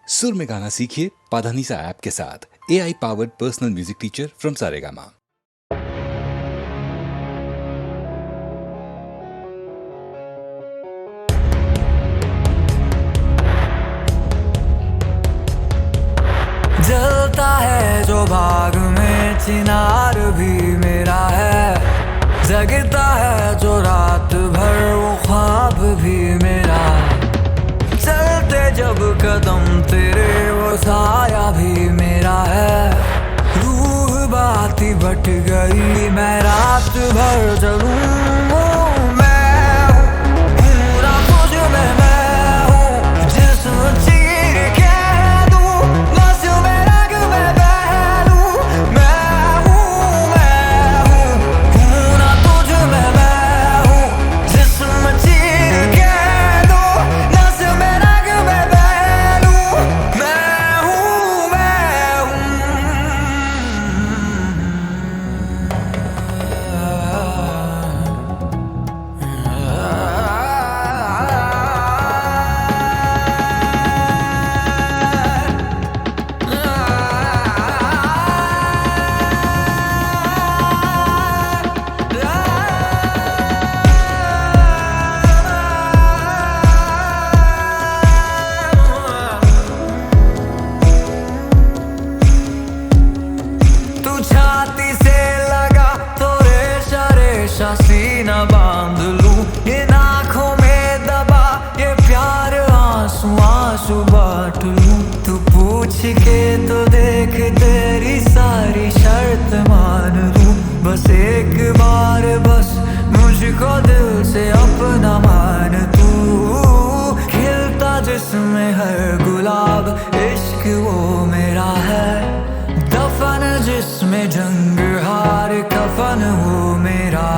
सुर में गाना सीखिए पाधानीसा ऐप के साथ। AI powered personal music teacher from Saregama. जलता है जो बाग में चिनार भी मेरा है, जगता है जो रात भर वो ख्वाब भी मेरा। चलते जब कदम तेरे वो साया भी मेरा है। रूह बाती बट गई मैं रात भर चलूं। मैं हूँ ना तुझ में, मैं हूँ जिस्म चीर के दूं, बस मेरा कि मैं बह लूं। मैं हूँ ना तुझ में, मैं हूँ जिस्म चीर के दूं, बस मेरा कि मैं बह लूं। मैं हूँ तू छाती से लगा तो रेशा रेशा सीना बांध लूं। इन आँखों में दबा ये प्यार आंसू आंसू बांट लूं। तू पूछ के तो देख तेरी सारी शर्त मान लूं। बस एक बार बस मुझको दिल से अपना मान तू। खिलता जिसमें हर गुलाब इश्क वो मेरा है। दफन जिसमें जंग हार कफन वो मेरा।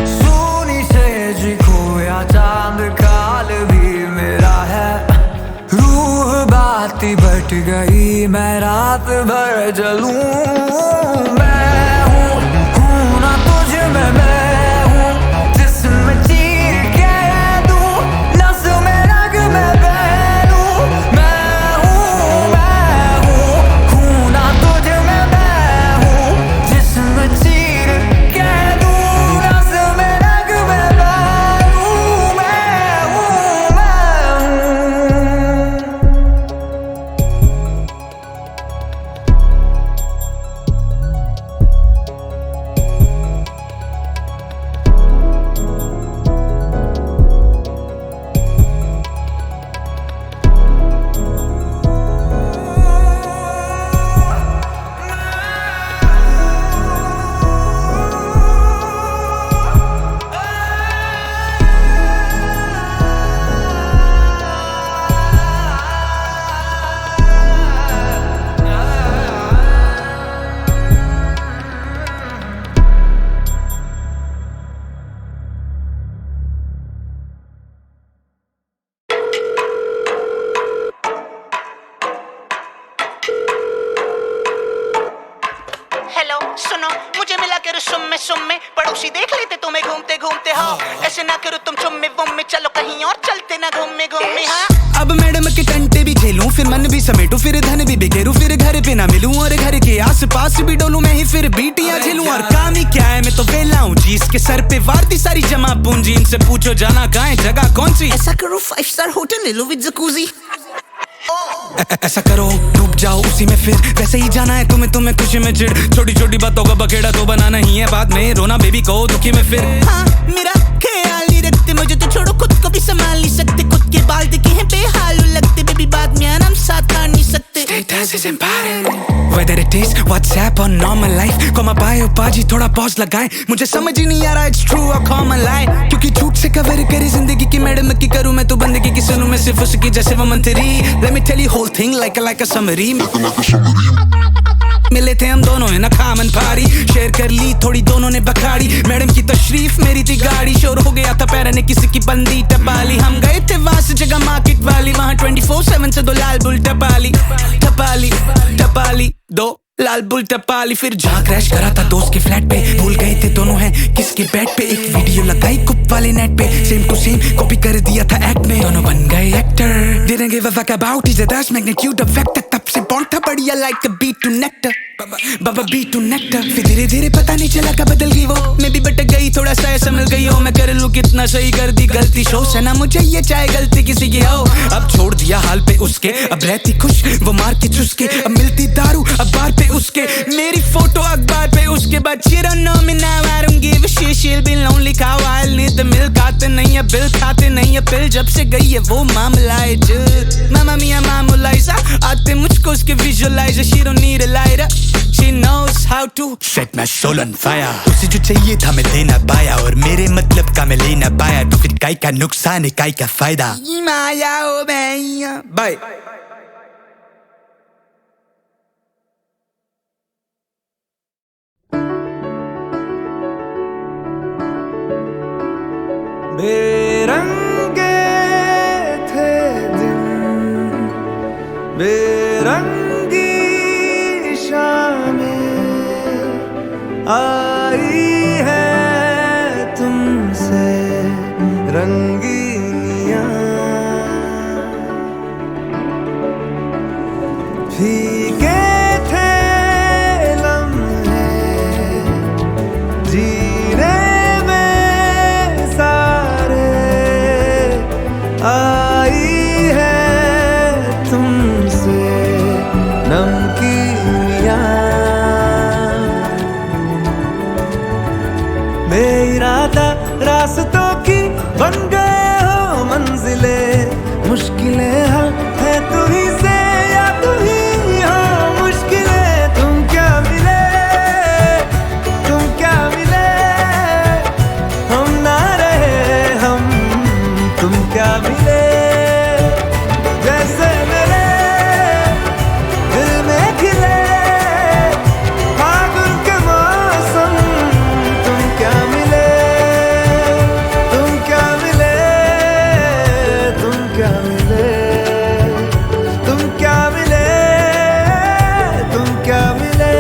सोनी सेज खोया चांद काल भी मेरा है। रूह बाती बट गई मैं रात भर जलूं। मैं हूँ ना तुझ में, मैं हूँ जिस्म चीर के दूं, नस में रग मैं बह लूं। मैं हूँ ना तुझ में, मैं हूँ जिस्म चीर के दूं, नस में रग मैं बह लूं। मैं हूँ हेलो सुनो, मुझे मिला करो सुम्मे पड़ोसी देख लेते तुम्हें घूमते घूमते। हाँ ऐसे ना करो तुम चुम्मे वुम्मे, चलो कहीं और चलते ना घूमे घूमे। हाँ अब मैडम के टंटे भी खेलूं, फिर मन भी समेटूं, फिर धन भी बिखेरूं, फिर घर पे ना मिलूं और घर के आस पास भी डोलूं मैं ही, फिर बीटियां झेलूं। और काम ही क्या है, मैं तो वेला हूँ जी, इसके सर पे वारती सारी जमा पूंजी। इनसे पूछो जाना कहाँ है, जगह कौन सी। ऐसा करो 5 स्टार होटल ले लो विद जकूजी। ऐसा करो डूब जाओ उसी में, फिर वैसे ही जाना है तुम्हें खुशी में चिढ़। छोटी छोटी बातों का बखेड़ा तो बनाना ही है, बाद में रोना बेबी को दुखी में फिर। हाँ मेरा ख्याल नहीं रखते, मुझे तो छोड़ो खुद को भी संभाल नहीं सकते। खुद के बाल दिखे हैं बेहाल लगते, बेबी बाद में आराम साथ आ नहीं सकते। Status is important whether it is WhatsApp or normal life। Comma पाए पाजी थोड़ा पॉज लगाए, मुझे समझ ही नहीं आ रहा it's true or common lie। क्योंकि झूठ से कवर करी जिंदगी की मैडम की करूँ मैं तो बंदगी की सुनूं मैं सिर्फ उसकी जैसे वो मंत्री। Let me tell you whole thing like a summary। मिले थे हम दोनों है ना खामन पारी, शेयर कर ली थोड़ी दोनों ने बखाड़ी। मैडम की तशरीफ मेरी थी गाड़ी, शोर हो गया था पैर ने किसी की बंदी टपाली। हम गए थे वास जगह मार्केट वाली, वहाँ 24/7 से 2 लाल बुल टपाली टपाली टपाली 2 लाल बुल टपाली। फिर जहाँ क्रैश करा था दोस्त के फ्लैट पे, भूल गए थे दोनों हैं किसके बेड पे। एक वीडियो लगाई कुप वाले नेट पे, सेम टू सेम कॉपी कर दिया था एक्ट में। दोनों बन गए actor, didn't give a fuck about his dash magnitude of vector। तब से बॉन्ड था बढ़िया like a beat to nectar, Baba beat to nectar। फिर धीरे धीरे पता नहीं चला कब बदल गई वो, मैं भी भटक गई थोड़ा सा ऐसा मिल गई हो। मैं कर लूँ कितना सही कर दी गलती शो से ना मुझे ये चाहे गलती किसी की हो। अब छोड़ दिया हाल पे उसके, अब रहती खुश वो मार के चुसके। अब मिलती दारू अब बार पे उसके, मेरी फोटो अखबार पे उसके बाद। She don't know me now, I don't give a shit, she'll be lonely cow, I'll need the milk। आते नहीं है बिल, खाते नहीं है पिल, जब से गई है वो मामला है जुद। मामा मिया मामूलाइजा, आते मुझको उसके visualiser. She don't need a lighter, she knows how to set my soul on fire। उसे जो चाहिए था मैं दे ना पाया, और मेरे मतलब का मैं ले ना पाया। तो फिर काय का नुकसान है काय का फायदा। माया ओ मैया बाय। बेरंगे थे दिन, बेरंगी शामें आई है तुमसे रंगीनियां। फीके थे लम्हे जीने आई है तुमसे नमकीनियां। बेइरादा रास्तों की बन गए हो मंजिले, मुश्किलें हल है तू ही से या तू ही हो मुश्किलें। तुम क्या मिले, तुम क्या मिले, हम ना रहे हम, तुम क्या मिले। जैसे मेरे दिल में खिले फागुन के मौसम, तुम क्या मिले, तुम क्या मिले, तुम क्या मिले, तुम क्या मिले, तुम क्या मिले।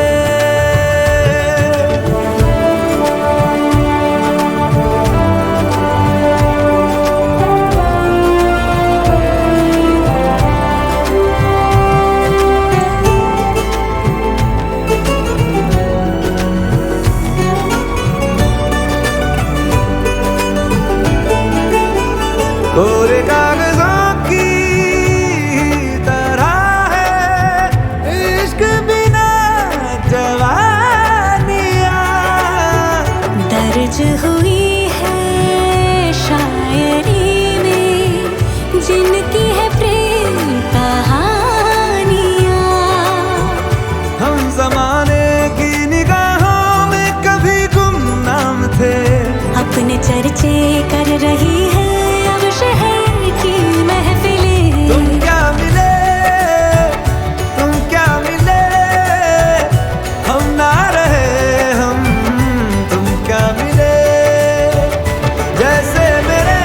कोरे कागजों की तरह है इश्क बिना जवानियां। दर्ज हुई है शायरी में जिनकी है प्रेम कहानियां। हम जमाने की निगाहों में कभी गुमनाम थे, अपने चर्चे कर रही है अब शहर की महफिलें। तुम क्या मिले, तुम क्या मिले, हम ना रहे हम, तुम क्या मिले। जैसे मेरे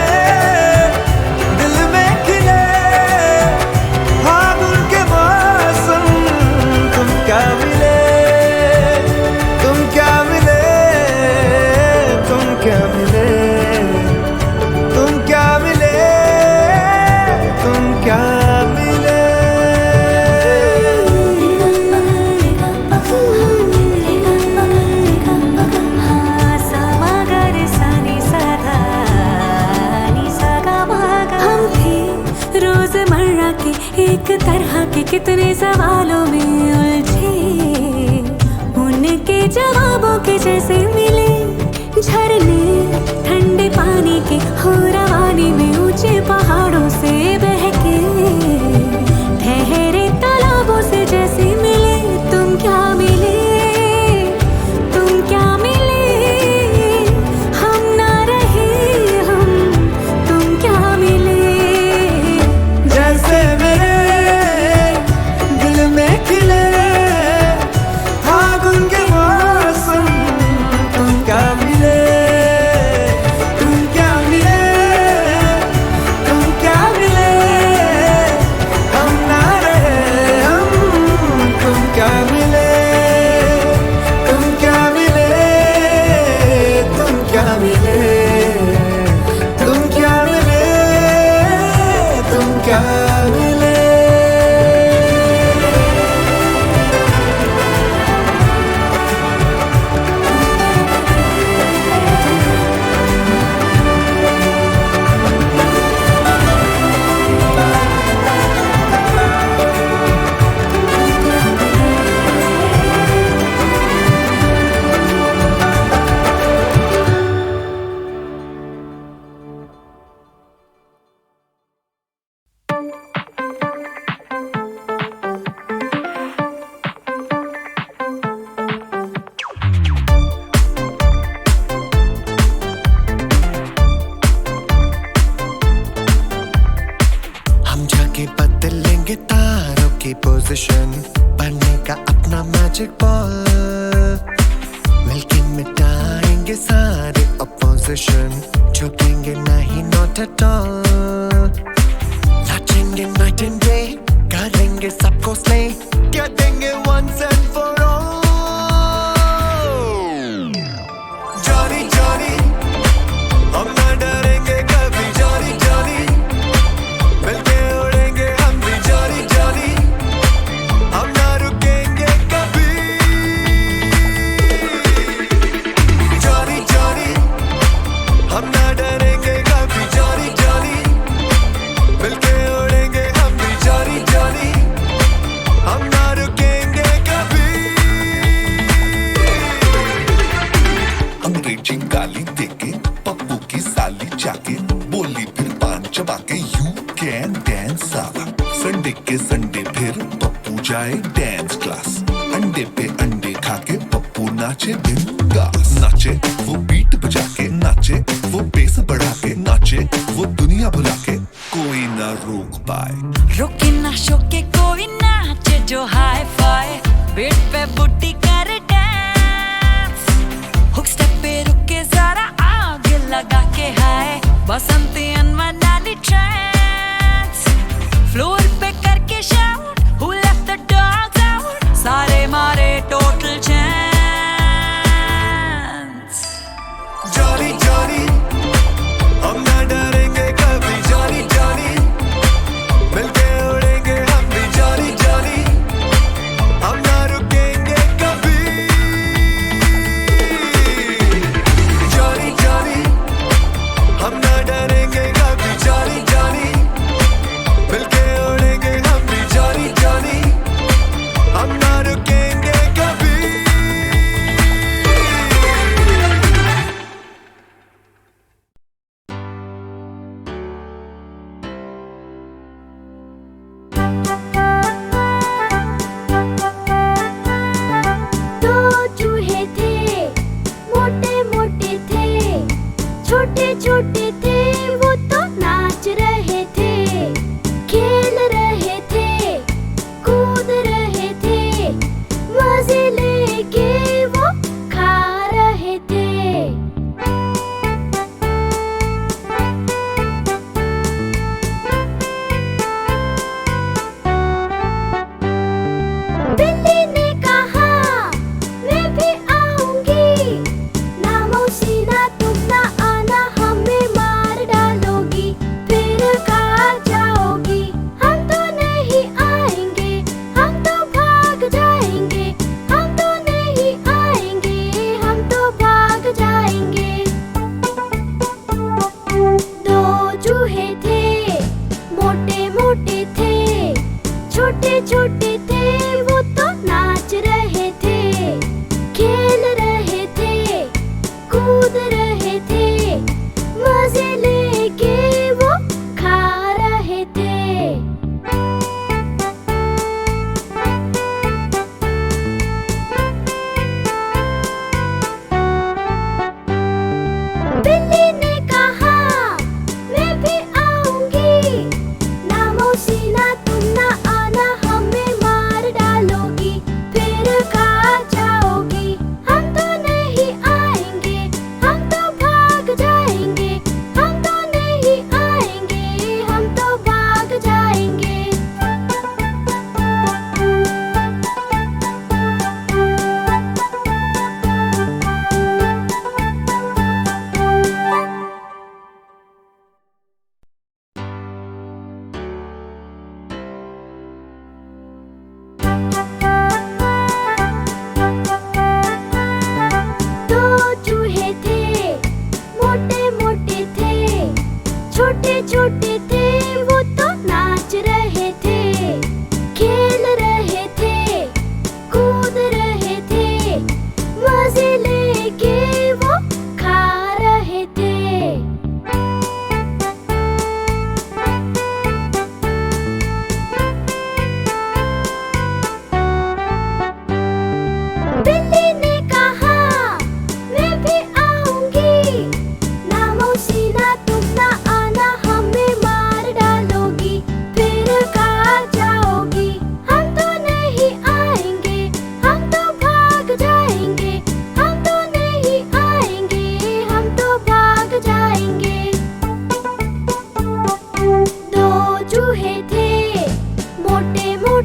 दिल में खिले फागुन के मौसम, तुम क्या मिले, तुम क्या मिले, तुम क्या मिले, तुम क्या मिले, तुम क्या मिले। हम थे रोजमर्रा के एक तरह के कितने सवालों में उलझे, उनके जवाबों के जैसे मिले झरने ठंडे पानी के हो रवानी में। ऊंचे पहाड़ों से बहके ठहरे तालाबों से जैसे मिले। तुम क्या मिले, तुम क्या मिले, हम ना रहे हम, तुम क्या मिले। जैसे मेरे दिल में खिले फागुन के मौसम, तुम क्या मिले, तुम क्या मिले, तुम क्या मिले, की पोजीशन, बनने का अपना मैजिक बॉल, मिलके मिटाएंगे सारे अपोजिशन, झुकेंगे नहीं नॉट एट ऑल, नाचेंगे नाइट एंड डे, करेंगे सबको स्ले, क्या देंगे once and for all. Johnny Johnny, हम ना डरेंगे कभी, Johnny Johnny, मिलके उड़ेंगे हम भी, Johnny Johnny, हम ना रुकेंगे कभी. Johnny Johnny, हम ना डरेंगे कभी, Johnny Johnny, मिलके उड़ेंगे हम भी, Johnny Johnny, हम ना रुकेंगे कभी. अंग्रेजी गाली देके पप्पू की साली जाके बोली, फिर पान चबा के यू कैन डांस साला. संडे के संडे फिर पप्पू जाए डांस क्लास, अंडे पे अंडे खा के पप्पू नाचे बिंदास. नाचे वो बीट बजा के, नाचे वो बेस बढ़ा के, नाचे वो दुनिया भुला के, कोई ना रोक पाए. रोके ना शोके कोई नाचे जो हाई फाई, बीट पे बुट्टी करे डांस, हुक स्टेप पे रुके जरा आगे लगा के हाय, बसंती अनमनाली ट्रांस, फ्लोर पे करके shout, who left the dogs out, सारे मारे टोटल चांस. Johnny Johnny, हम ना डरेंगे कभी, Johnny Johnny, मिलके उड़ेंगे हम भी,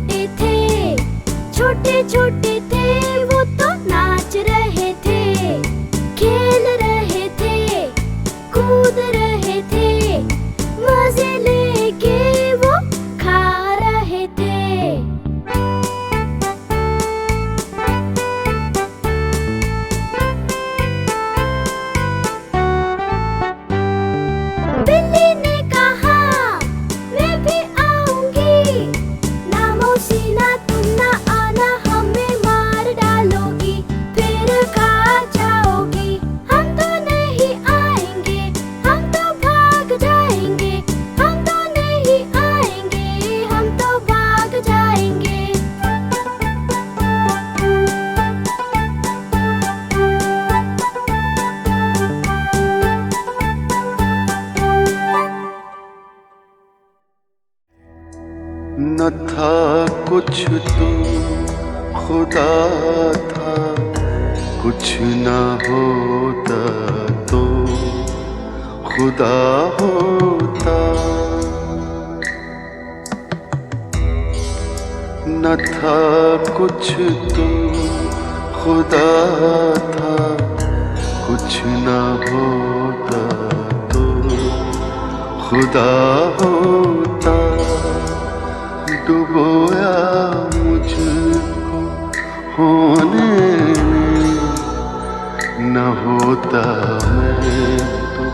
छोटे थे, छोटे छोटे थे वो तो नाच रहे थे, खेल रहे थे, कूद रहे थे, मजे लेके वो खा रहे थे। बिल्ली ने कहा मैं भी आऊंगी, ना मौसी ना तुम ना आना, हमें मार डालोगी, फिर खा जाओगी। हम तो नहीं आएंगे, हम तो भाग जाएंगे, हम तो नहीं आएंगे, हम तो भाग जाएंगे। न था कुछ तो खुदा था, कुछ न होता तो खुदा होता। न था कुछ तो खुदा था, कुछ न होता तो खुदा होता। डुबोया मुझको होने में, न होता मैं तो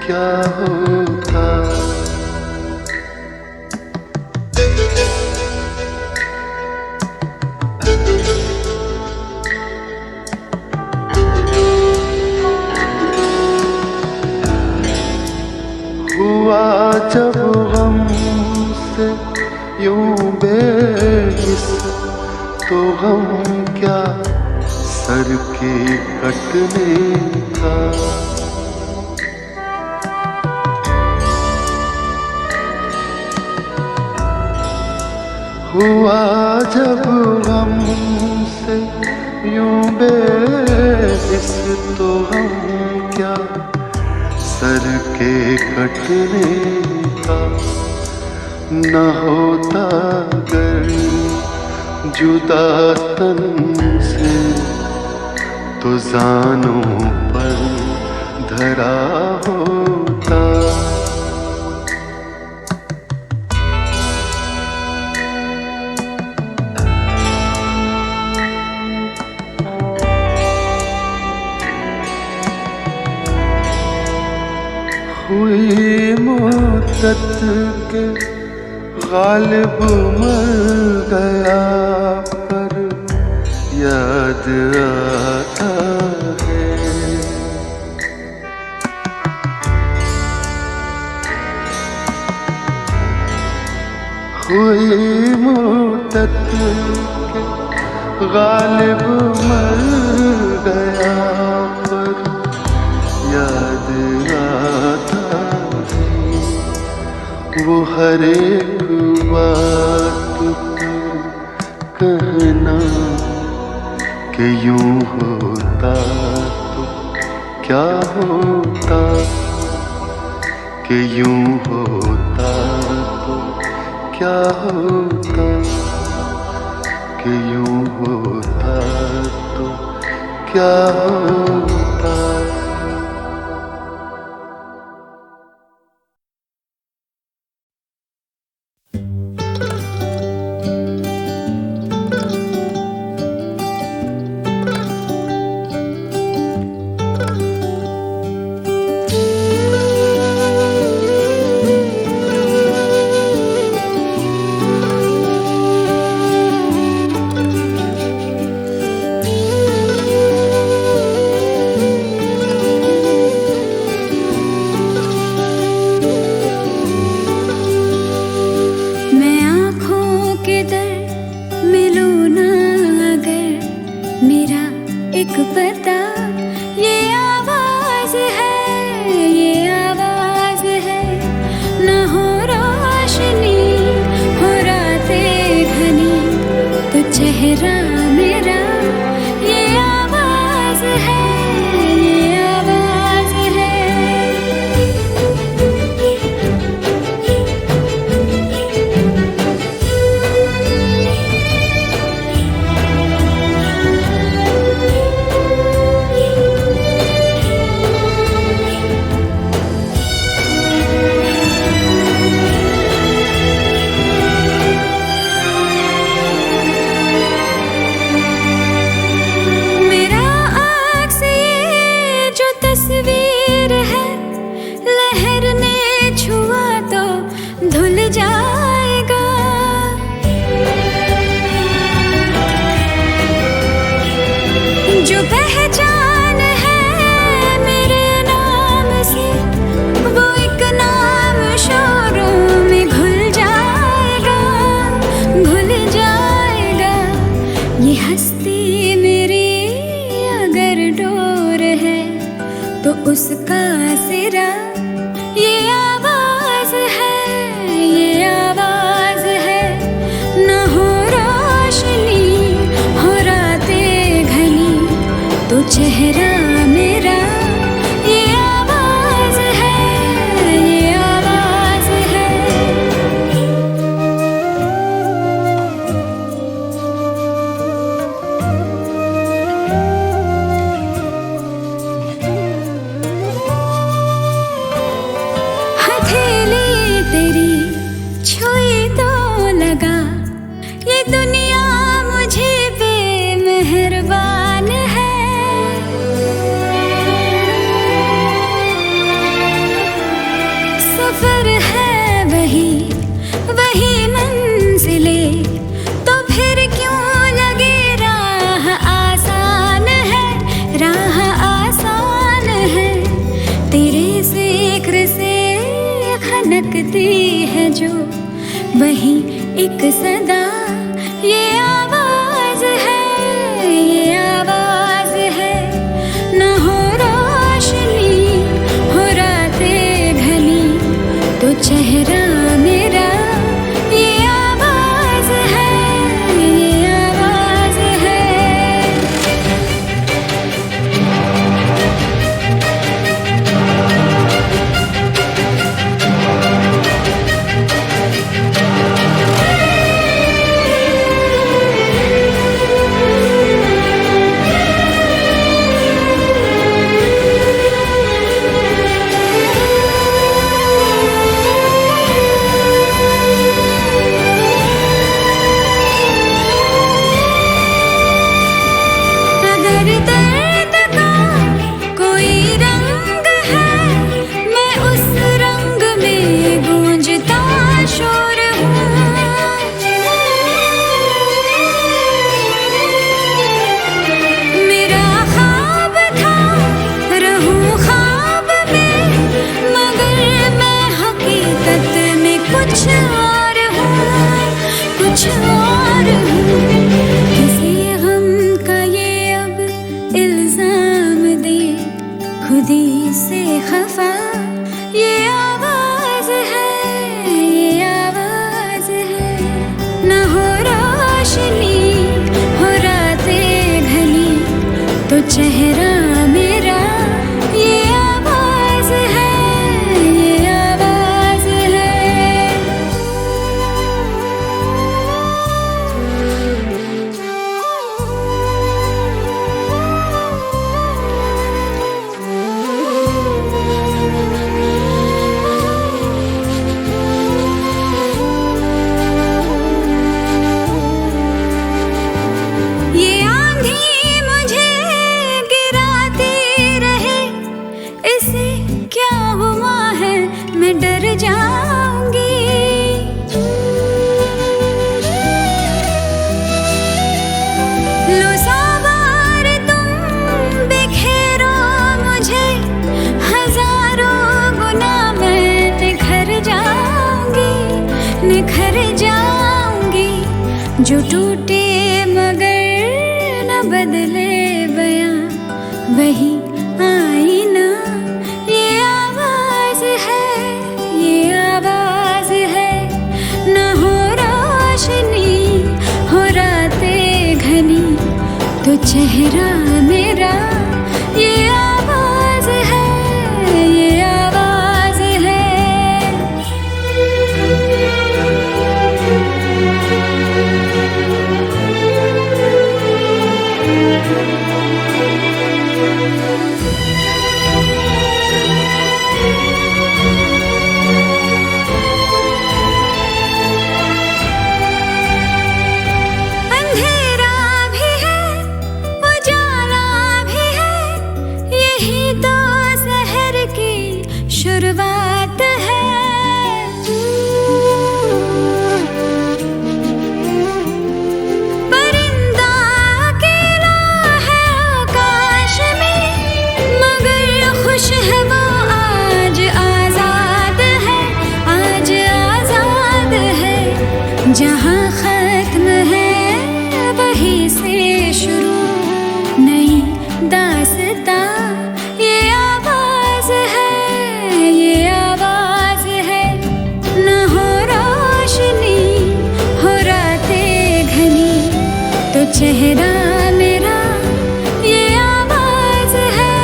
क्या होता। हुआ जब गम से यूं बेहिस, तो गम क्या सर के कटने का। हुआ जब गम से यूं बेहिस, तो गम क्या सर के कटने का। न होता अगर जुदा तन से, तो जानों पर धरा होता। हुई मुद्दत के गालिब मर गया, पर याद आता है। हुई मुद्दत के गालिब मर गया, पर याद आता है। वो हर एक बात पर कहना कि यूं होता तो क्या होता, कि यूं होता तो क्या होता, कि यूं होता तो क्या होता। ये हस्ती मेरी अगर डोर है तो उसका सिरा ये आवाज है, ये आवाज है। न हो रोशनी हो रातें घनी तो चेहरा मेरा ये आवाज है, ये आवाज है। हथेली तेरी छुई तो लगा ये दुनिया मुझे बेमेहरबान है। सफर है वही वही मंजिले तो फिर क्यों लगे राह आसान है, राह आसान है। तेरे जिक्र से खनकती है जो वही एक सदा ये आवाज है, ये आवाज है। न हो रोशनी हो रातें घनी तो चेहरा मेरा ये आवाज है, ये आवाज है। अगर दर्द का कोई रंग है मैं उस रंग में गूंजता शोर हूँ। मेरा ख्वाब था रहूं ख्वाब में मगर मैं हकीकत में कुछ और हूँ, कुछ और हूँ। किसी गम का ये अब इल्जाम दे खुदी से खफा ये आवाज है, ये आवाज है। न हो रोशनी हो रातें घनी तो चेहरा मेरा ये आवाज है, ये आवाज ये आंधी मुझे गिराती रहे इसे क्या हुआ है मैं डर जाऊंगी। लो सवार तुम बिखेरो मुझे हजारों गुना मैं निखर जाऊंगी, निखर जाऊंगी। जो टूटे मगर न बदले बयां वही आईना ये आवाज है, ये आवाज है। न हो रोशनी हो रातें घनी तो चेहरा मेरा ये आवाज है, ये आवाज है। अंधेरा भी है उजाला चेहरा मेरा ये आवाज है,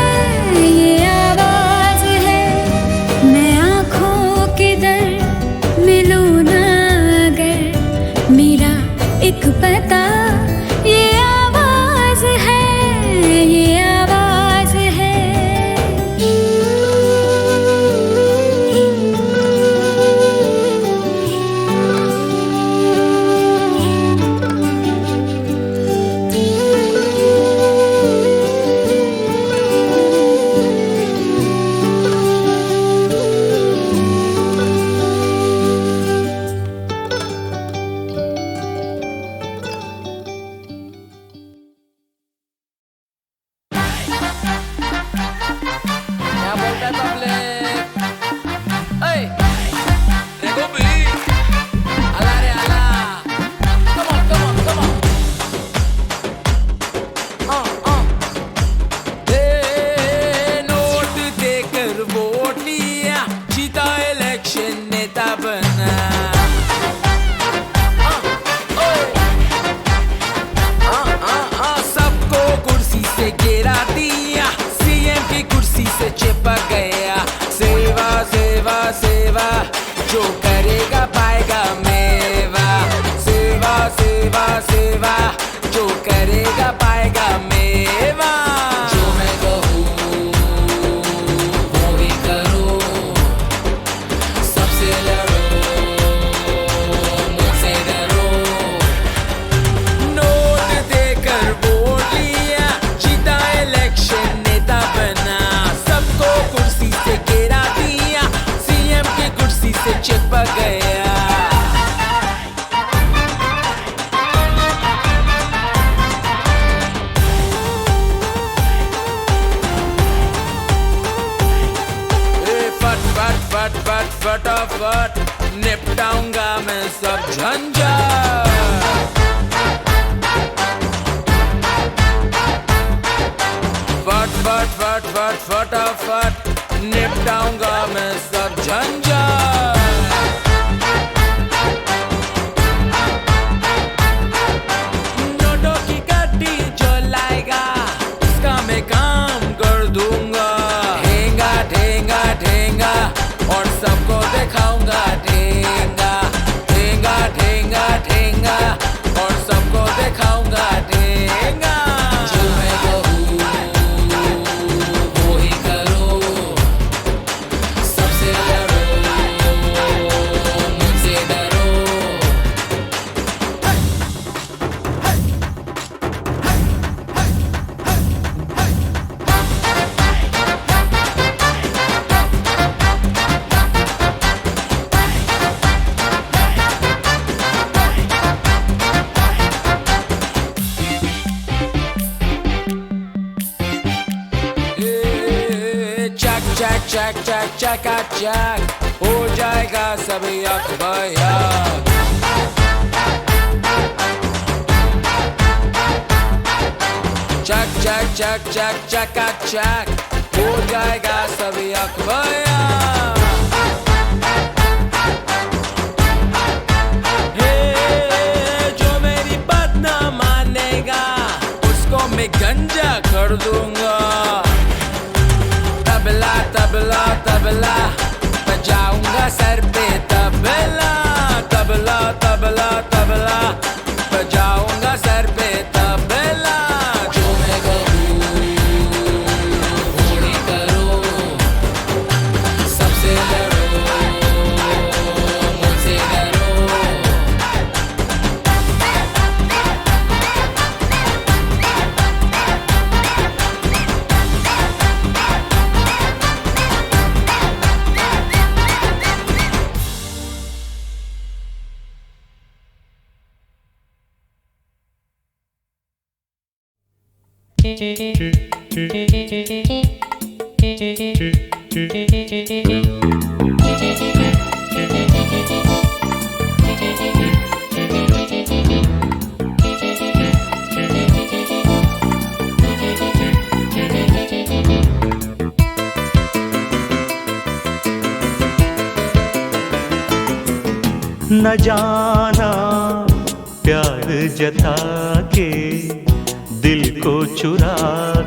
ये आवाज है। मैं आँखों के दर मिलूं ना अगर, मेरा एक पता ये आवाज है, ये आवाज है। क्या बोलता है public? Hey, Rego B, ala re ala, come on, come on, come on. Note देकर वोट लिया, जीता इलेक्शन नेता बना। सबको कुर्सी से गिरा दिया, सीएम की कुर्सी से चिपक गया। सेवा सेवा सेवा, जो करेगा पाएगा मेवा। सेवा सेवा सेवा, जो करेगा पाएगा मेवा। जो मैं कहूँ वो ही करो, सबसे लड़ो, मुझसे डरो। नोट देकर वोट लिया, जीता इलेक्शन नेता बना। सबको कुर्सी से गिरा दिया, सीएम की कुर्सी से चिपक गया। फट फट फट फट फटाफट निपटाऊंगा मैं सब झंझट। फट फट फट फट फटाफट निपटाऊंगा मैं सब झंझट। नोटों की गड्डी जो लाएगा, उसका मैं काम कर दूंगा। ठेंगा ठेंगा ठेंगा, और सबको दिखाऊंगा ठेंगा। ठेंगा ठेंगा ठेंगा, और सबको दिखाऊंगा ठेंगा। जो मैं कहूँ वो ही करो, सबसे लड़ो, मुझसे डरो। चक चक चक चक चका चक, हो जाएगा सब यक बयक। चक चक चक चक चका चक, हो जाएगा सब यक बयक। जो मेरी बात ना मानेगा, उसको मैं गंजा कर दूंगा। तबला तबला तबला, बजाऊंगा सर पे तबला। तबला तबला तबला, बजाऊंगा सर पे तबला। जो मैं कहूँ वो ही करो, सबसे लड़ो, मुझसे डरो। न जाना प्यार जता के दिल को चुरा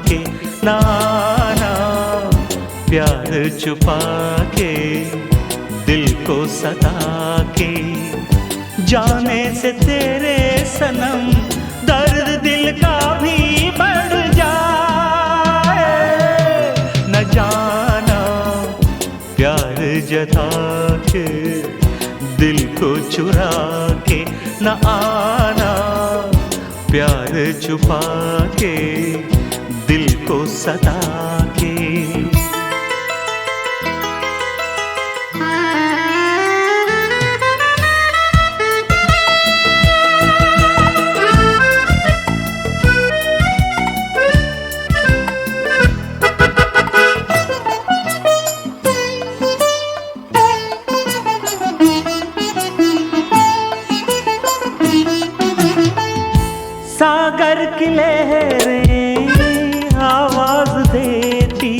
के ना आना, प्यार छुपा के दिल को सता के, जाने से तेरे सनम दर्द दिल का भी बढ़ जाए, न जाना प्यार जता के दिल को चुरा के, न आना प्यार छुपा के दिल को सता के। सागर की लहरें आवाज देती,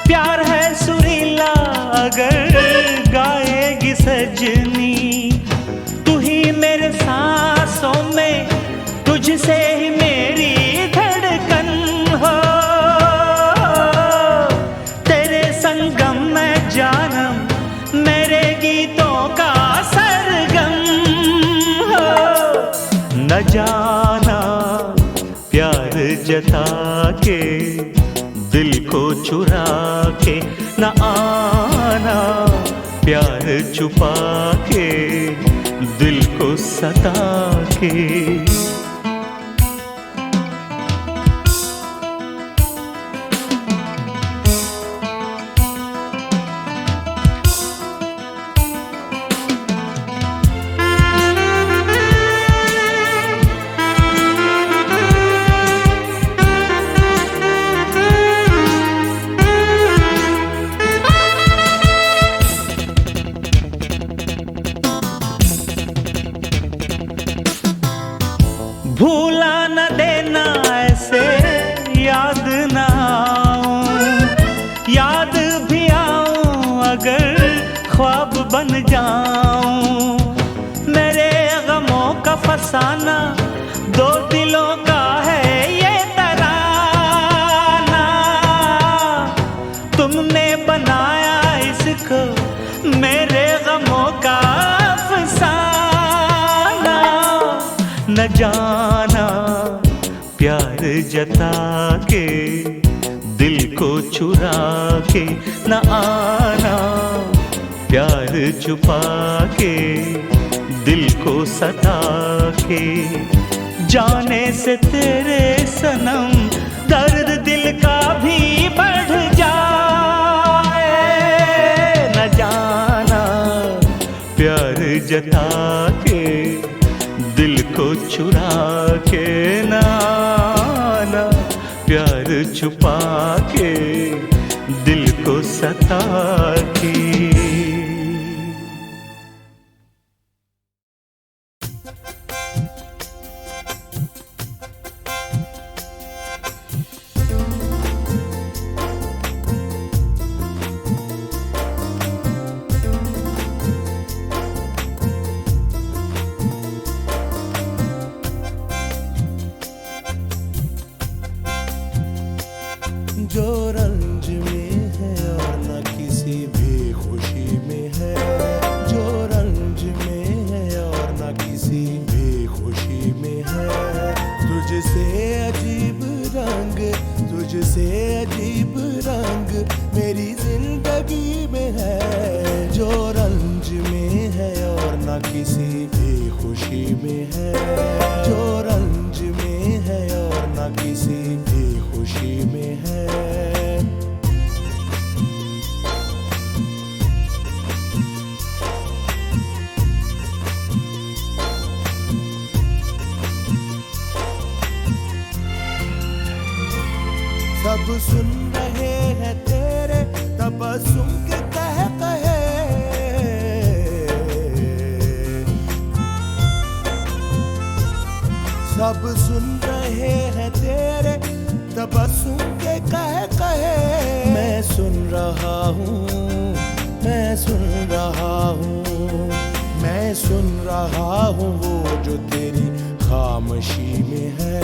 प्यार है सुरीला अगर गाएगी सजनी, तू ही मेरे सांसों में, तुझसे ही मेरी धड़कन हो, तेरे संगम में जानम मेरे गीतों का सरगम हो, न जाना प्यार जता के दिल को चुरा के, न आना प्यार छुपा के दिल को सता के। भूला न देना ऐसे याद न आऊं, याद भी आऊं अगर ख्वाब बन जाऊं, मेरे गमों का फसाना दो दिलों का है ये तराना, तुमने बनाया इसको मेरे गमों का अफसाना, न जाना प्यार जता के दिल को चुरा के, न आना प्यार छुपा के दिल को सता के, जाने से तेरे सनम दर्द दिल का भी बढ़ जाए, न जाना प्यार जता के दिल को चुरा के, ना आना प्यार छुपा के दिल को सता के। जो रंज में है और न किसी भी खुशी में है, जो रंज में है और न किसी भी खुशी में है, तुझसे अजीब रंग, तुझसे अजीब रंग मेरी जिंदगी में है, जो रंज में है और न किसी भी खुशी में है, जो रंज में है और न किसी भी खुशी में है। सब सुन रहे हैं तेरे तबस्सुम के कहे, सब सुन रहे हैं तेरे तबस्सुम के कहे, मैं सुन रहा हूँ, मैं सुन रहा हूँ, मैं सुन रहा हूँ वो जो तेरी खामोशी में है।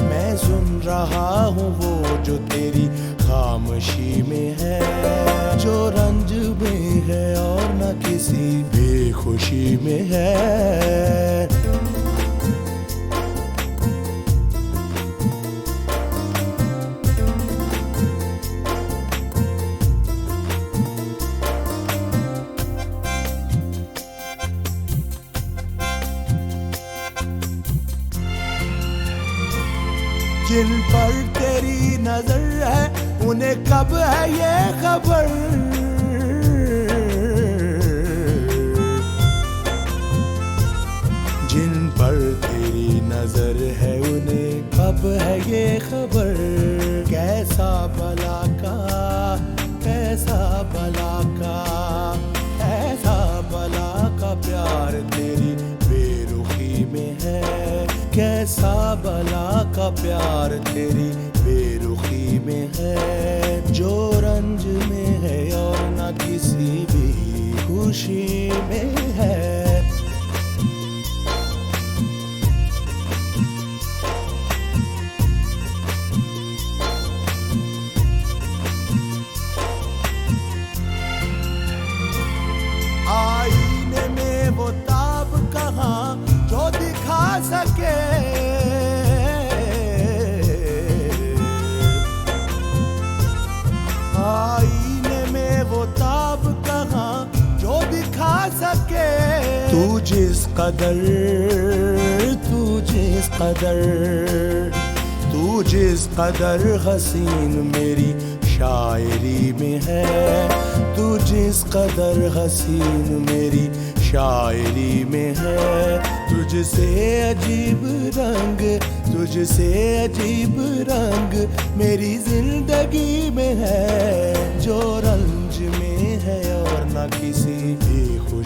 मैं सुन रहा हूँ वो जो तेरी खामोशी में है, जो रंज में है और न किसी बेखुशी में है। जिन पर तेरी नजर है उन्हें कब है ये खबर, जिन पर तेरी नजर है उन्हें कब है ये खबर। कैसा भला का, कैसा भला का, कैसा भला का प्यार तेरी बेरुखी में है। कैसा भला का प्यार तेरी बेरुखी में है, जो रंज में है और न किसी भी खुशी में है। आईने में वो ताब कहाँ जो दिखा सके, आईने में वो ताब कहाँ जो दिखा सके। तू जिस कदर, तू जिस कदर, तू जिस कदर हसीन मेरी शायरी में है, तू जिस कदर हसीन मेरी शायरी में है। तुझसे अजीब रंग, तुझसे अजीब रंग मेरी जिंदगी में है, जो रंज में है और न किसी भी खुशी